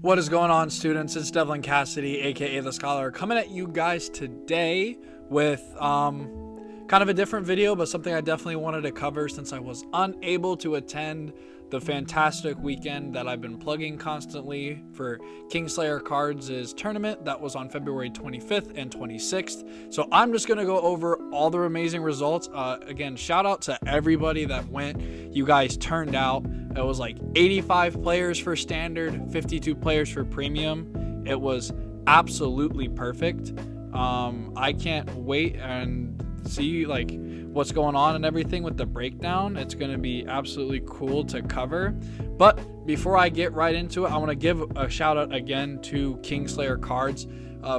What is going on, students? It's Devlin Cassidy, aka The Scholar, coming at you guys today with kind of a different video, but something I definitely wanted to cover since I was unable to attend the fantastic weekend that I've been plugging constantly for Kingslayer Cards' tournament that was on February 25th and 26th. So I'm just going to go over all the amazing results. Again, shout out to everybody that went. You guys turned out. It was like 85 players for standard, 52 players for premium. It was absolutely perfect. I can't wait and see like what's going on and everything with the breakdown. It's going to be absolutely cool to cover. But before I get right into it, I want to give a shout out again to Kingslayer Cards.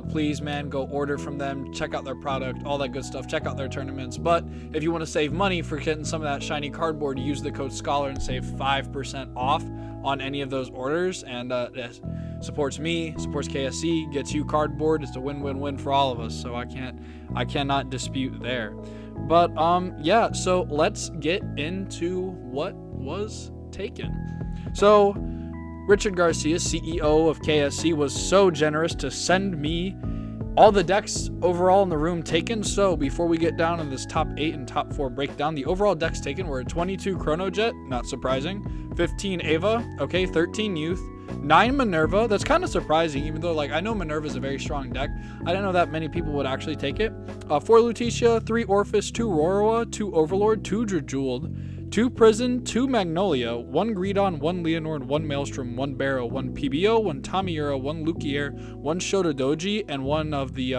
Please, man, go order from them. Check out their product, all that good stuff. Check out their tournaments. But if you want to save money for getting some of that shiny cardboard, use the code SCHOLAR and save 5% off on any of those orders. And it supports me, supports KSC, gets you cardboard. It's a win-win-win for all of us. So I cannot dispute there. But yeah, so let's get into what was taken. So Richard Garcia, CEO of KSC, was so generous to send me all the decks overall in the room taken. So before we get down in this top 8 and top 4 breakdown, the overall decks taken were 22 Chronojet, not surprising, 15 Ava, okay, 13 Youth, 9 Minerva. That's kind of surprising, even though like I know Minerva is a very strong deck. I didn't know that many people would actually take it. 4 Lutetia, 3 Orphis, 2 Roroa, 2 Overlord, 2 Drajuled, 2 Prison, 2 Magnolia, 1 Greedon, 1 Leonord, 1 Maelstrom, 1 Barrow, 1 PBO, 1 Tamiura, 1 Lukier, 1 Shotodoji, and 1 of the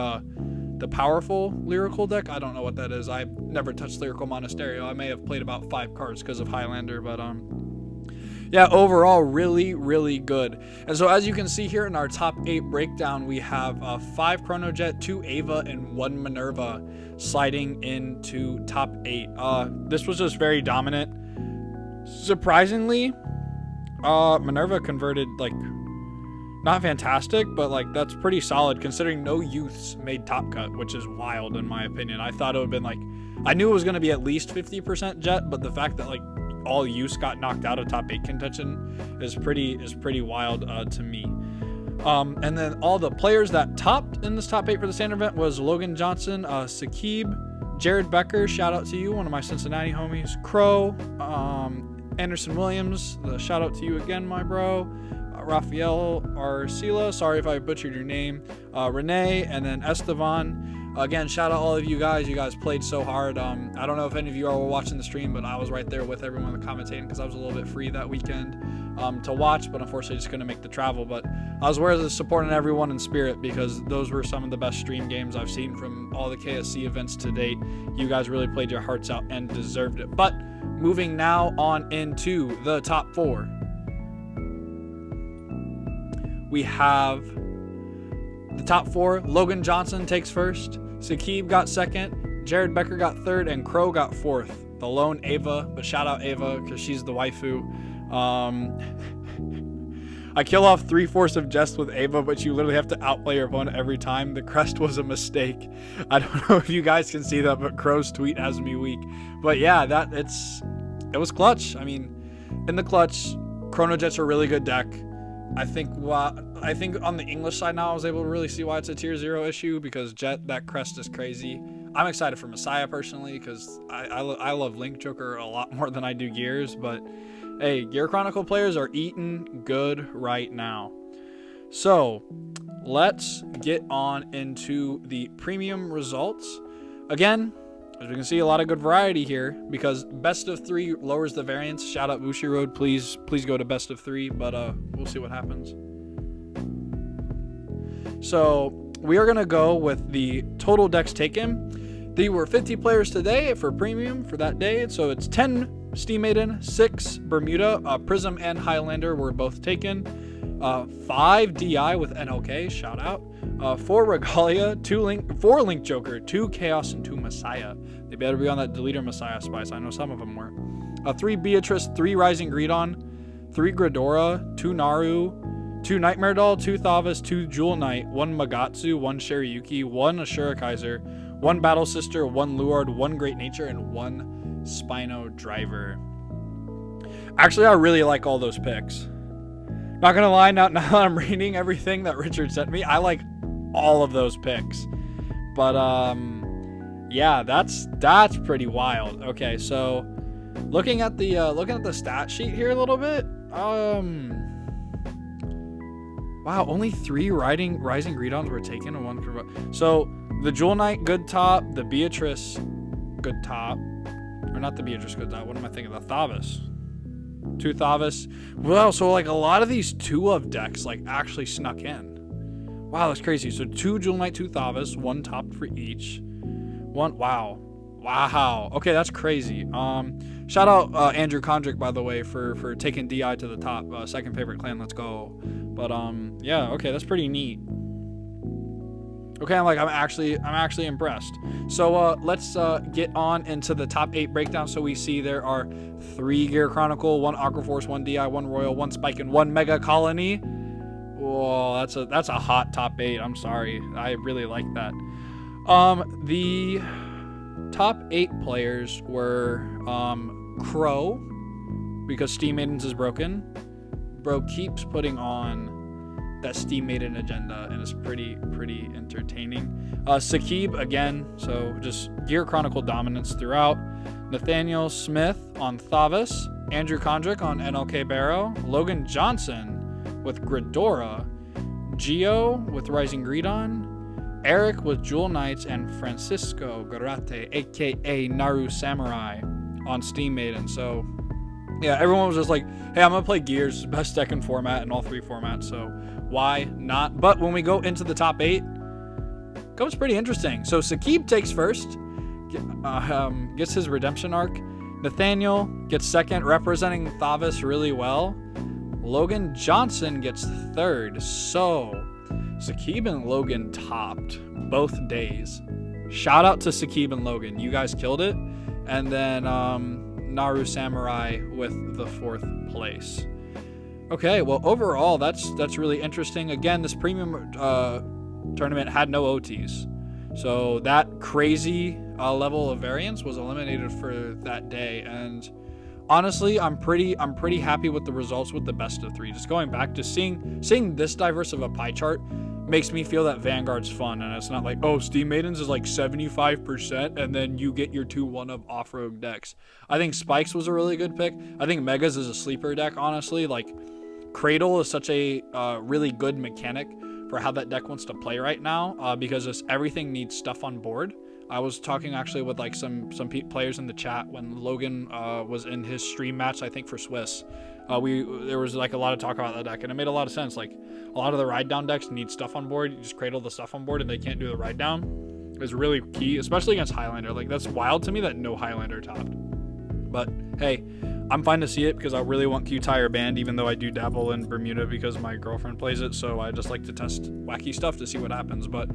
powerful lyrical deck. I don't know what that is. I've never touched Lyrical Monasterio. I may have played about 5 cards because of Highlander, but yeah, overall really, really good. And so as you can see here in our top 8 breakdown, we have 5 Chronojet, 2 Ava, and 1 Minerva sliding into top 8. This was just very dominant. Surprisingly, Minerva converted like not fantastic, but like that's pretty solid considering no youths made top cut, which is wild in my opinion. I thought it would have been like, I knew it was going to be at least 50% jet, but the fact that like all use got knocked out of top 8 contention is pretty wild to me. And then all the players that topped in this top 8 for the standard event was Logan Johnson, Sakib, Jared Becker, shout out to you, one of my Cincinnati homies, Crow, Anderson Williams, shout out to you again, my bro, Rafael Arcila, sorry if I butchered your name, Renee, and then Estevan. Again, shout out all of you guys. You guys played so hard. I don't know if any of you are watching the stream, but I was right there with everyone commentating because I was a little bit free that weekend to watch, but unfortunately just couldn't make the travel. But I was aware of supporting everyone in spirit because those were some of the best stream games I've seen from all the KSC events to date. You guys really played your hearts out and deserved it. But moving now on into the top 4. We have the top 4. Logan Johnson takes first. Sakib got second, Jared Becker got third, and Crow got 4th. The lone Ava, but shout out Ava because she's the waifu. I kill off 3/4 of Jest with Ava, but you literally have to outplay your opponent every time. The crest was a mistake. I don't know if you guys can see that, but Crow's tweet has me weak. But yeah, it was clutch. I mean, in the clutch, Chronojet's a really good deck. I think on the English side now I was able to really see why it's a tier 0 issue because Jet, that crest is crazy. I'm excited for Messiah personally because I love Link Joker a lot more than I do Gears, but hey, Gear Chronicle players are eating good right now. So let's get on into the premium results. Again, as we can see, a lot of good variety here because best of 3 lowers the variance. Shout out Wushi Road, please go to best of 3, but we'll see what happens. So we are gonna go with the total decks taken. There were 50 players today for premium for that day, so it's 10 Steam Maiden, 6 Bermuda, Prism and Highlander were both taken. 5 DI with NLK, shout out. 4 Regalia, 4 Link Joker, 2 Chaos, and 2 Messiah. They better be on that Deleter Messiah spice. I know some of them were. 3 Beatrice, 3 Rising Greedon, 3 Gridora, 2 Naru, 2 Nightmare Doll, 2 Thavas, 2 Jewel Knight, 1 Magatsu, 1 Shariyuki, 1 Ashura Kaiser, 1 Battle Sister, 1 Luard, 1 Great Nature, and 1 Spino Driver. Actually, I really like all those picks. Not gonna lie, now that I'm reading everything that Richard sent me, I like all of those picks. But yeah, that's pretty wild. Okay, so looking at the stat sheet here a little bit, wow, only 3 Rising Greedons were taken and 1 convert. So the Jewel Knight, good top. The Beatrice, good top. Or not the Beatrice, good top. What am I thinking? The Thavis. 2 Thavis. Well, so like a lot of these 2 of decks like actually snuck in. Wow, that's crazy. So 2 Jewel Knight, 2 Thavis, 1 top for each. 1. Wow. Okay, that's crazy. Shout out Andrew Kondrick, by the way, for taking DI to the top. Second favorite clan. Let's go. But yeah, okay, that's pretty neat. Okay, I'm actually impressed. So let's get on into the top 8 breakdown. So we see there are 3 Gear Chronicle, 1 Aqua Force, 1 DI, 1 Royal, 1 Spike, and 1 Mega Colony. Whoa, that's a hot top 8. I'm sorry, I really like that. The top 8 players were Crow, because Steam Maidens is broken. Bro keeps putting on that Steam Maiden agenda, and it's pretty entertaining. Sakib again, so just Gear Chronicle dominance throughout. Nathaniel Smith on Thavis, Andrew Kondrick on NLK Barrow, Logan Johnson with Gridora, Gio with Rising Greedon, Eric with Jewel Knights, and Francisco Garate, aka Naru Samurai, on Steam Maiden. So yeah, everyone was just like, hey, I'm gonna play Gears, best deck in format in all 3 formats, so why not? But when we go into the top 8, comes pretty interesting. So Sakib takes first, gets his redemption arc. Nathaniel gets second, representing Thavis really well. Logan Johnson gets third. So Sakib and Logan topped both days. Shout out to Sakib and Logan, you guys killed it. And then Naru Samurai with the 4th place. Okay, well overall that's really interesting. Again, this premium tournament had no OTs, so that crazy level of variance was eliminated for that day. And honestly, I'm pretty happy with the results with the best of 3. Just going back to seeing this diverse of a pie chart makes me feel that Vanguard's fun, and it's not like, oh, Steam Maidens is like 75% and then you get your 2 1 of off-road decks. I think Spikes was a really good pick. I think Megas is a sleeper deck, honestly. Like Cradle is such a really good mechanic for how that deck wants to play right now, because everything needs stuff on board. I was talking actually with like some players in the chat when Logan was in his stream match, I think for Swiss. There was like a lot of talk about that deck, and it made a lot of sense. Like a lot of the ride down decks need stuff on board. You just cradle the stuff on board and they can't do the ride down. Is really key, especially against Highlander. Like that's wild to me that no Highlander topped. But hey, I'm fine to see it because I really want Q-Tire banned, even though I do dabble in Bermuda because my girlfriend plays it. So I just like to test wacky stuff to see what happens. But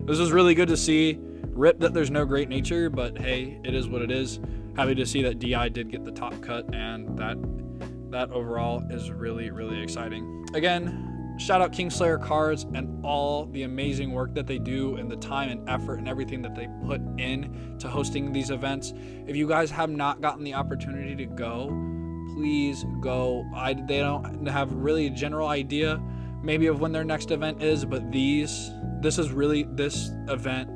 this is really good to see. Rip that there's no Great Nature, but hey, it is what it is. Happy to see that DI did get the top cut, and that overall is really exciting. Again, shout out Kingslayer Cards and all the amazing work that they do and the time and effort and everything that they put in to hosting these events. If you guys have not gotten the opportunity to go, please go. They don't have really a general idea maybe of when their next event is, but this event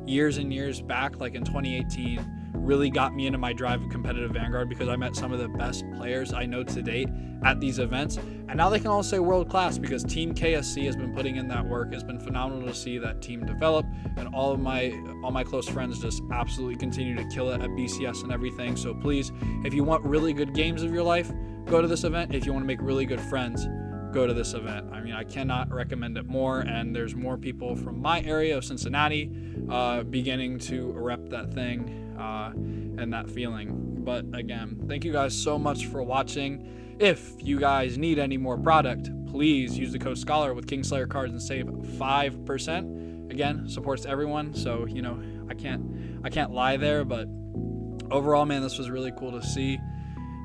years and years back, like in 2018, really got me into my drive of competitive Vanguard because I met some of the best players I know to date at these events, and now they can all say world class because Team KSC has been putting in that work. It's been phenomenal to see that team develop, and all my close friends just absolutely continue to kill it at BCS and everything. So please, if you want really good games of your life, go to this event. If you want to make really good friends, go to this event. I mean, I cannot recommend it more, and there's more people from my area of Cincinnati beginning to rep that thing and that feeling. But again, thank you guys so much for watching. If you guys need any more product, please use the code SCHOLAR with Kingslayer Cards and save 5%. Again, supports everyone, so you know I can't lie there. But overall, man, this was really cool to see.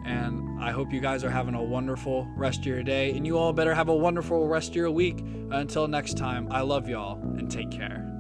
And I hope you guys are having a wonderful rest of your day, and you all better have a wonderful rest of your week. Until next time, I love y'all and take care.